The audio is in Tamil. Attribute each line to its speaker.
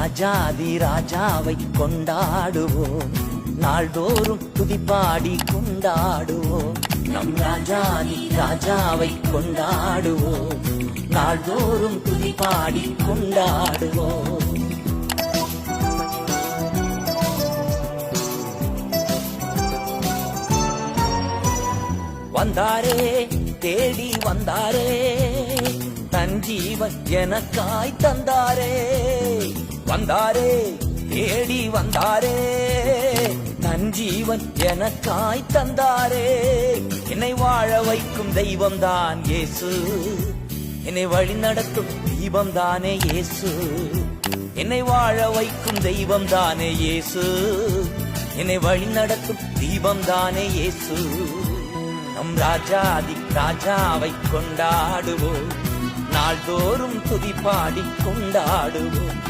Speaker 1: ராஜாதி ராஜாவை கொண்டாடுவோம், நாள்தோறும் துதிப்பாடி கொண்டாடுவோம். நம் ராஜாதி ராஜாவை கொண்டாடுவோம், நாள்தோறும் துதிப்பாடி கொண்டாடுவோம். வந்தாரே தேடி வந்தாரே, தன் ஜீவன் எனக்காய் தந்தாரே. வந்தாரே தேடி வந்தாரே, தன் ஜீவன் எனக்காய் தந்தாரே. என்னை வாழ வைக்கும் தெய்வம்தான் இயேசு, என்னை வழி நடத்தும் தீபம் தானே இயேசு. என்னை வாழ வைக்கும் தெய்வம் தானே இயேசு, என்னை வழி நடத்தும் தீபம் தானே இயேசு. நம் ராஜாதி ராஜாவை கொண்டாடுவோம், நாள்தோறும் துதிப்பாடி கொண்டாடுவோம்.